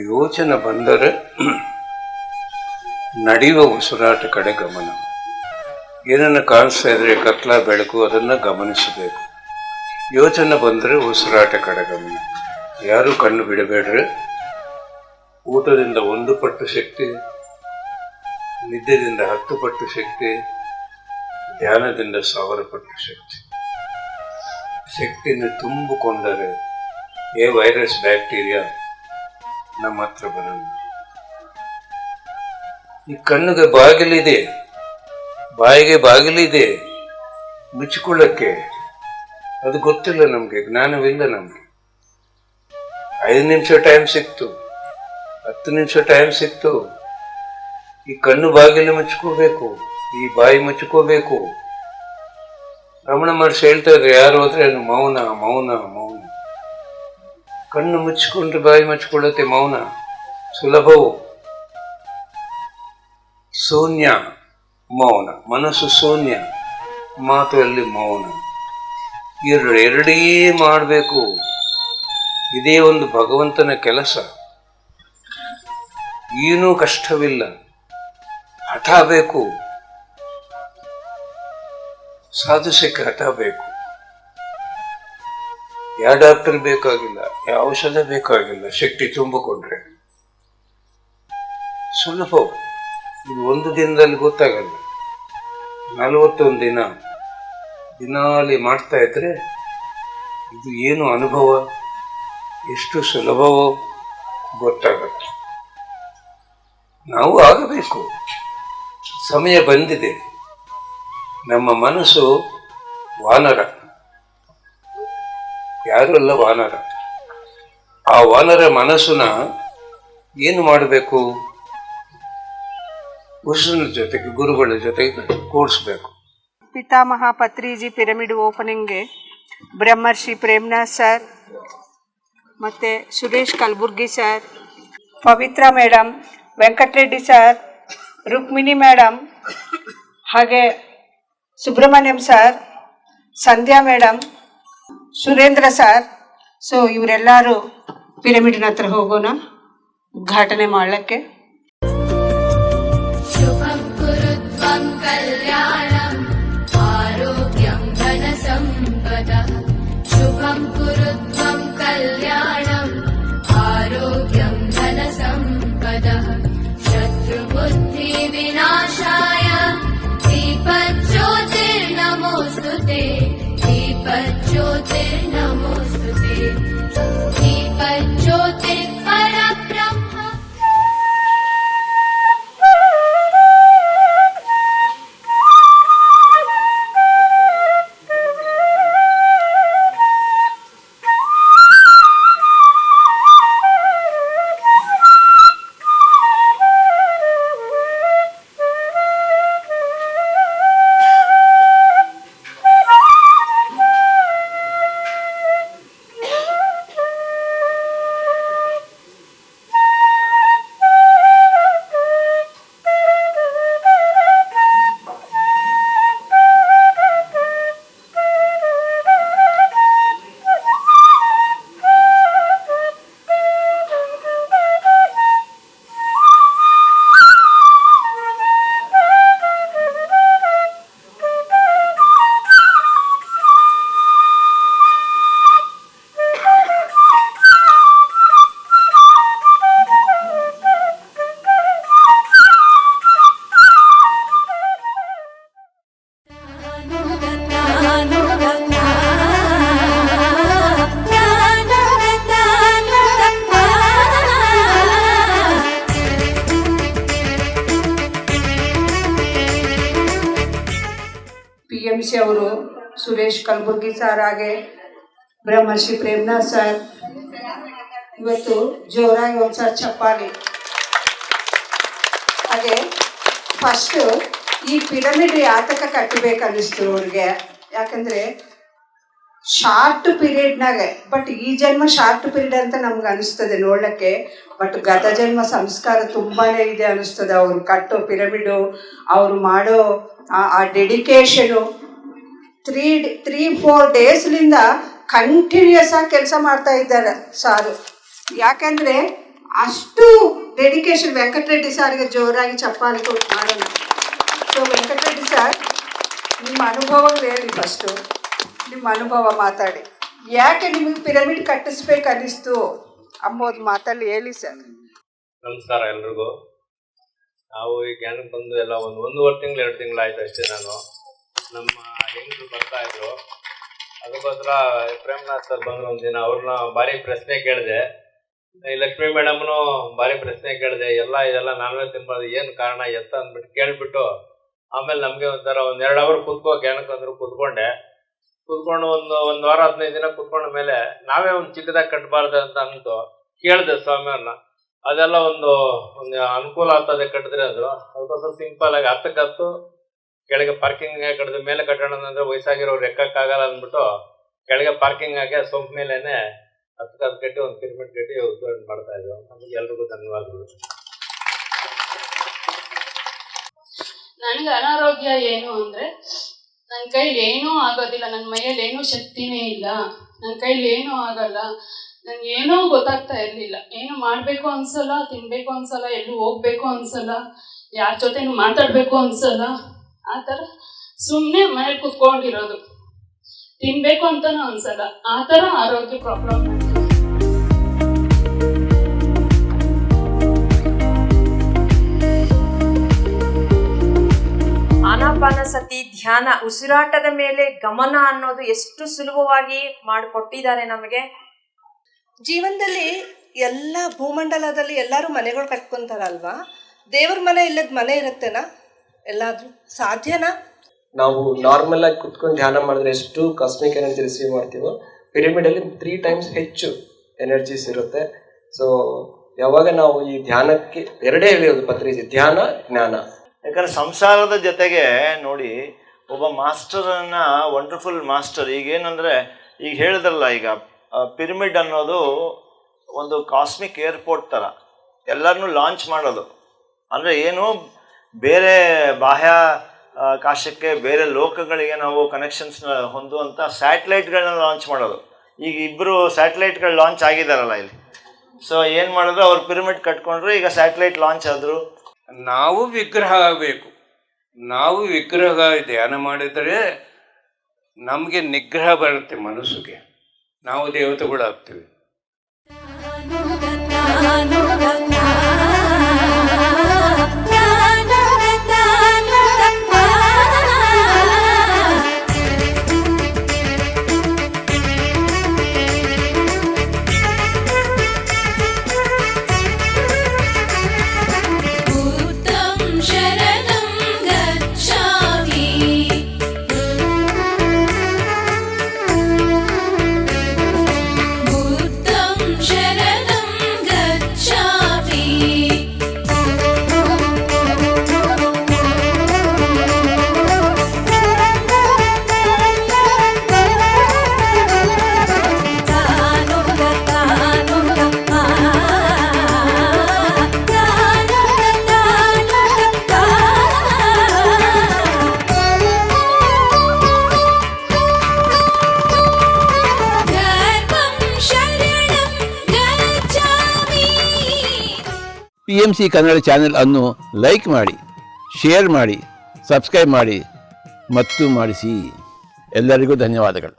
ಯೋಚನೆ ಬಂದರೆ ನಡೆಯುವ ಉಸಿರಾಟ ಕಡೆ ಗಮನ. ಏನನ್ನು ಕಾಣಿಸ್ತಾ ಇದ್ರೆ ಕತ್ಲ ಬೆಳಕು ಅದನ್ನು ಗಮನಿಸಬೇಕು. ಯೋಚನೆ ಬಂದರೆ ಉಸಿರಾಟ ಕಡೆ ಗಮನ. ಯಾರು ಕಣ್ಣು ಬಿಡಬೇಡ್ರೆ. ಊಟದಿಂದ 1 ಪಟ್ಟು ಶಕ್ತಿ, ನಿದ್ದೆದಿಂದ 10 ಪಟ್ಟು ಶಕ್ತಿ, ಧ್ಯಾನದಿಂದ 1000 ಪಟ್ಟು ಶಕ್ತಿ. ಶಕ್ತಿಯನ್ನು ತುಂಬಿಕೊಂಡರೆ ವೈರಸ್ ಬ್ಯಾಕ್ಟೀರಿಯಾ ನಮ್ಮ ಹತ್ರ ಬರಲ್ಲ. ಈ ಕಣ್ಣಿಗೆ ಬಾಗಿಲಿದೆ, ಬಾಯಿಗೆ ಬಾಗಿಲಿದೆ ಮುಚ್ಚಿಕೊಳ್ಳಕ್ಕೆ. ಅದು ಗೊತ್ತಿಲ್ಲ ನಮಗೆ, ಜ್ಞಾನವಿಲ್ಲ ನಮಗೆ. 5 ನಿಮಿಷ ಟೈಮ್ ಸಿಕ್ತು, 10 ನಿಮಿಷ ಟೈಮ್ ಸಿಕ್ತು. ಈ ಕಣ್ಣು ಬಾಗಿಲು ಮುಚ್ಕೋಬೇಕು, ಈ ಬಾಯಿ ಮುಚ್ಕೋಬೇಕು. ರಮಣ ಮಹರ್ಷಿ ಹೇಳ್ತಾ ಇದ್ರೆ, ಯಾರು ಹೋದ್ರೆ ಮೌನ ಮೌನ ಮೌನ. ಕಣ್ಣು ಮುಚ್ಚಿಕೊಂಡ್ರೆ ಬಾಯಿ ಮುಚ್ಕೊಳ್ಳುತ್ತೆ. ಮೌನ ಸುಲಭವು. ಶೂನ್ಯ ಮೌನ, ಮನಸ್ಸು ಶೂನ್ಯ, ಮಾತು ಅಲ್ಲಿ ಮೌನ. ಎರಡೇ ಮಾಡಬೇಕು. ಇದೇ ಒಂದು ಭಗವಂತನ ಕೆಲಸ. ಏನೂ ಕಷ್ಟವಿಲ್ಲ. ಹಠ ಬೇಕು, ಸಾಧಿಸಕ್ಕೆ ಹಠ ಬೇಕು. ಯಾವ ಡಾಕ್ಟರ್ ಬೇಕಾಗಿಲ್ಲ, ಯಾವ ಔಷಧ ಬೇಕಾಗಿಲ್ಲ. ಶಕ್ತಿ ತುಂಬಿಕೊಂಡ್ರೆ ಸುಲಭ. ಇದು 1 ದಿನದಲ್ಲಿ ಗೊತ್ತಾಗಲ್ಲ. 41 ದಿನ ದಿನಾಲಿ ಮಾಡ್ತಾ ಇದ್ರೆ ಇದು ಏನು ಅನುಭವ, ಎಷ್ಟು ಸುಲಭವೋ ಗೊತ್ತಾಗತ್ತೆ. ನಾವು ಆಗಬೇಕು. ಸಮಯ ಬಂದಿದೆ. ನಮ್ಮ ಮನಸ್ಸು ವಾನರ, ಯಾರು ಅಲ್ಲ ವಾನರ. ಆ ವಾನರ ಮನಸ್ಸನ್ನ ಏನು ಮಾಡಬೇಕು? ಪುರುಷನ ಜೊತೆಗೆ, ಗುರುಗಳ ಜೊತೆಗೆ ಕೂಡಿಸ್ಬೇಕು. ಪಿತಾಮಹ ಪತ್ರಿಜಿ ಪಿರಮಿಡ್ ಓಪನಿಂಗ್ಗೆ ಬ್ರಹ್ಮರ್ಷಿ ಪ್ರೇಮ್ನಾಥ್ ಸರ್, ಮತ್ತು Suresh Kalburgi sir, Pavitra madam, Venkatareddy sir, Rukmini madam, ಹಾಗೆ Subrahmanyam sir, Sandhya madam, Surendra sir. So ಇವರೆಲ್ಲರೂ ಪಿರಮಿಡ್ನ ಹತ್ರ ಹೋಗೋಣ ಉದ್ಘಾಟನೆ ಮಾಡಲಿಕ್ಕೆ. ಶುಭಂ ಕುರುತ್ವಂ ಕಲ್ಯಾಣಂ ಆರೋಗ್ಯಂ ಧನ ಸಂಪದಃ. ಶುಭಂ ಕುರುತ್ವಂ ಕಲ್ಯಾಣಂ ಆರೋಗ್ಯಂ ಧನ ಸಂಪದಃ. ಶತ್ರು ಬುದ್ಧಿ ವಿನಾಶಾಯ ದೀಪಜ್ಯೋತಿರ್ನಮೋಸ್ತುತೆ. दीपज्योतिर्नमोस्तुते. दीपज्योतिः परब्रह्म. ಸಿ ಅವರು, ಸುರೇಶ್ ಕಲಬುರ್ಗಿ ಸರ್, ಹಾಗೆ ಬ್ರಹ್ಮರ್ಷಿ ಪ್ರೇಮ್ನಾಥ್ ಸರ್. ಇವತ್ತು ಜೋರಾಗಿ ಒಂದ್ಸಲ ಚಪ್ಪಾಳಿ. ಹಾಗೆ ಫಸ್ಟು ಈ ಪಿರಮಿಡ್ ಯಾತಕ ಕಟ್ಟಬೇಕನ್ನಿಸ್ತು ಅವ್ರಿಗೆ, ಯಾಕಂದರೆ ಶಾರ್ಟ್ ಪೀರಿಯಡ್ನಾಗೆ, ಬಟ್ ಈ ಜನ್ಮ ಶಾರ್ಟ್ ಪೀರಿಯಡ್ ಅಂತ ನಮ್ಗೆ ಅನಿಸ್ತದೆ ನೋಡೋಕ್ಕೆ, ಬಟ್ ಗತ ಜನ್ಮ ಸಂಸ್ಕಾರ ತುಂಬಾ ಇದೆ ಅನಿಸ್ತದೆ. ಅವರು ಕಟ್ಟೋ ಪಿರಮಿಡು, ಅವರು ಮಾಡೋ ಆ ಡೆಡಿಕೇಶನು, 3-4 ಡೇಸ್ಲಿಂದ ಕಂಟಿನ್ಯೂಸ್ ಆಗಿ ಕೆಲಸ ಮಾಡ್ತಾ ಇದ್ದಾರೆ ಸಾರು. ಯಾಕಂದರೆ ಅಷ್ಟು ಡೆಡಿಕೇಶನ್. ವೆಂಕಟರೆಡ್ಡಿ ಸಾರಿಗೆ ಜೋರಾಗಿ ಚಪ್ಪಾಳೆ ಕೊಟ್ಟು ಮಾಡೋಣ. ಸೊ ವೆಂಕಟರೆಡ್ಡಿ ಸರ್, ನಿಮ್ಮ ಅನುಭವಗಳು ಹೇಳಿ, ಫಸ್ಟು ನಿಮ್ಮ ಅನುಭವ ಮಾತಾಡಿ. ಯಾಕೆ ನಿಮಗೆ ಪಿರಮಿಡ್ ಕಟ್ಟಿಸ್ಬೇಕು ಅನ್ನಿಸ್ತು ಅಂಬೋದು ಮಾತಲ್ಲಿ ಹೇಳಿ ಸರ್. ನಮಸ್ಕಾರ ಎಲ್ರಿಗೂ. ನಾವು ಈ ಕ್ಯಾನ್ಗೆ ಬಂದು ಎಲ್ಲ 1.5 ತಿಂಗಳು 2 ತಿಂಗಳು ಆಯ್ತು ಅಷ್ಟೇ. ನಾನು ನಮ್ಮ ಹೆಂಗರು ಬರ್ತಾ ಇದ್ರು, ಅದಕ್ಕೋಸ್ಕರ ಪ್ರೇಮ್ನಾಥ್ ಸರ್ ಬಂದರು ಒಂದಿನ. ಅವ್ರನ್ನ ಭಾರಿ ಪ್ರಶ್ನೆ ಕೇಳಿದೆ, ಈ ಲಕ್ಷ್ಮೀ ಮೇಡಮ್ನು ಭಾರಿ ಪ್ರಶ್ನೆ ಕೇಳಿದೆ. ಇದೆಲ್ಲ ನಾನ್ ವೆಜ್ ತಿನ್ಬಾರ್ದು, ಏನು ಕಾರಣ ಎತ್ತ ಅಂದ್ಬಿಟ್ಟು ಕೇಳಿಬಿಟ್ಟು, ಆಮೇಲೆ ನಮಗೆ ಒಂಥರ 1-2 ಅವರ್ ಕೂತ್ಕೋ ಕ್ಯಾನಕ್ಕೆ ಅಂದರು. ಕೂತ್ಕೊಂಡು ಒಂದು ವಾರ 15 ದಿನ ಕೂತ್ಕೊಂಡ ಮೇಲೆ ನಾವೇ ಒಂದು ಚಿಕ್ಕದಾಗಿ ಕಟ್ಟಬಾರ್ದು ಅಂತ ಅಂತು ಕೇಳಿದೆ ಸ್ವಾಮಿಯವ್ರನ್ನ. ಅದೆಲ್ಲ ಒಂದು ಅನುಕೂಲ ಆಗ್ತದೆ ಕಟ್ಟಿದ್ರೆ ಅಂದರು. ಅದಕ್ಕೋಸ್ಕರ ಸಿಂಪಲ್ ಆಗಿ 10ಕ್ಕೆ 10 ಕೆಳಗೆ ಪಾರ್ಕಿಂಗ್ ಕಟ್ಟಿದ ಮೇಲೆ ಕಟ್ಟೋಣ ಅಂದರೆ ವಯಸ್ಸಾಗಿರೋರು ಎಕ್ಕಕ್ಕಾಗಲ್ಲ ಅಂದ್ಬಿಟ್ಟು ಕೆಳಗೆ ಪಾರ್ಕಿಂಗ್ ಆಗಿ ಸೊಂಪು ಮೇಲೇನೆ 10ಕ್ಕೆ 10 ಕಟ್ಟಿ ಒಂದು ಪಿರಮಿಡ್ ಕಟ್ಟಿ ಉದ್ಘಾಟನೆ ಮಾಡ್ತಾ ಇದ್ವು. ನಮಗೆ ಎಲ್ರಿಗೂ ಧನ್ಯವಾದಗಳು. ನನಗೆ ಅನಾರೋಗ್ಯ ಏನು ಅಂದರೆ, ನನ್ನ ಕೈಲಿ ಏನೂ ಆಗೋದಿಲ್ಲ, ನನ್ನ ಮೈಯಲ್ಲಿ ಏನೂ ಶಕ್ತಿನೇ ಇಲ್ಲ, ನನ್ನ ಕೈಲಿ ಏನೂ ಆಗಲ್ಲ, ನನಗೆ ಏನೂ ಗೊತ್ತಾಗ್ತಾ ಇರಲಿಲ್ಲ. ಏನು ಮಾಡಬೇಕು ಅನ್ಸಲ್ಲ, ತಿನ್ನಬೇಕು ಅನ್ಸಲ್ಲ, ಎಲ್ಲೂ ಹೋಗ್ಬೇಕು ಅನ್ಸಲ್ಲ, ಯಾರ ಜೊತೆನೂ ಮಾತಾಡಬೇಕು ಅನ್ಸಲ್ಲ. ಆ ಥರ ಸುಮ್ಮನೆ ಮನೇಲಿ ಕೂತ್ಕೊಂಡಿರೋದು, ತಿನ್ನಬೇಕು ಅಂತಲೂ ಅನ್ಸಲ್ಲ. ಆ ಥರ ಆರೋಗ್ಯ ಪ್ರಾಬ್ಲಮ್. ಆನಾಪಾನಸತಿ ಧ್ಯಾನ, ಉಸಿರಾಟದ ಮೇಲೆ ಗಮನ ಅನ್ನೋದು ಎಷ್ಟು ಸುಲಭವಾಗಿ ಮಾಡಿಕೊಟ್ಟಿದ್ದಾರೆ ನಮಗೆ. ಜೀವನದಲ್ಲಿ ಎಲ್ಲ ಭೂಮಂಡಲದಲ್ಲಿ ಎಲ್ಲರೂ ಮನೆಗಳು ಕಟ್ಕೊಂತಾರಲ್ವಾ? ದೇವ್ರ ಮನೆ ಇಲ್ಲದ ಮನೆ ಇರುತ್ತೇನಾ? ಎಲ್ಲಾದ್ರೂ ಸಾಧ್ಯನಾ? ನಾವು ನಾರ್ಮಲ್ ಆಗಿ ಕುತ್ಕೊಂಡು ಧ್ಯಾನ ಮಾಡಿದ್ರೆ ಎಷ್ಟು ಕಾಸ್ಮಿಕ್ ಎನರ್ಜಿ ರಿಸೀವ್ ಮಾಡ್ತೀವೋ, ಪಿರಮಿಡಲ್ಲಿ 3 ಟೈಮ್ಸ್ ಹೆಚ್ಚು ಎನರ್ಜೀಸ್ ಇರುತ್ತೆ. ಸೊ ಯಾವಾಗ ನಾವು ಈ ಧ್ಯಾನಕ್ಕೆ 2 ಹೇಳಿರೋದು ಪತ್ರಿಜಿ, ಧ್ಯಾನ ಜ್ಞಾನ. ಯಾಕಂದರೆ ಸಂಸಾರದ ಜೊತೆಗೆ ನೋಡಿ, ಒಬ್ಬ ಮಾಸ್ಟರನ್ನು, ವಂಡರ್ಫುಲ್ ಮಾಸ್ಟರ್, ಈಗೇನಂದರೆ ಈಗ ಹೇಳಿದ್ರಲ್ಲ, ಈಗ ಪಿರಮಿಡ್ ಅನ್ನೋದು ಒಂದು ಕಾಸ್ಮಿಕ್ ಏರ್ಪೋರ್ಟ್ ಥರ ಎಲ್ಲರನ್ನೂ ಲಾಂಚ್ ಮಾಡೋದು. ಅಂದರೆ ಏನು, ಬೇರೆ ಬಾಹ್ಯ ಕಾಶಕ್ಕೆ, ಬೇರೆ ಲೋಕಗಳಿಗೆ ನಾವು ಕನೆಕ್ಷನ್ಸ್ ಹೊಂದುವಂಥ ಸ್ಯಾಟಲೈಟ್ಗಳನ್ನ ಲಾಂಚ್ ಮಾಡೋದು. ಈಗ 2 ಸ್ಯಾಟಲೈಟ್ಗಳು ಲಾಂಚ್ ಆಗಿದ್ದಾರಲ್ಲ ಇಲ್ಲಿ. ಸೊ ಏನು ಮಾಡಿದ್ರು, ಅವ್ರು ಪಿರಮಿಡ್ ಕಟ್ಕೊಂಡ್ರು, ಈಗ ಸ್ಯಾಟಲೈಟ್ ಲಾಂಚ್ ಆದರು. ನಾವು ವಿಗ್ರಹ ಆಗಬೇಕು. ನಾವು ವಿಗ್ರಹ ಧ್ಯಾನ ಮಾಡಿದರೆ ನಮಗೆ ನಿಗ್ರಹ ಬರುತ್ತೆ ಮನಸ್ಸಿಗೆ, ನಾವು ದೇವತೆಗಳಾಗ್ತೀವಿ. PMC ಕನ್ನಡ ಚಾನೆಲ್ ಅನ್ನು ಲೈಕ್ ಮಾಡಿ, ಶೇರ್ ಮಾಡಿ, ಸಬ್ಸ್ಕ್ರೈಬ್ ಮಾಡಿ ಮತ್ತು ಮಾಡಿಸಿ. ಎಲ್ಲರಿಗೂ ಧನ್ಯವಾದಗಳು.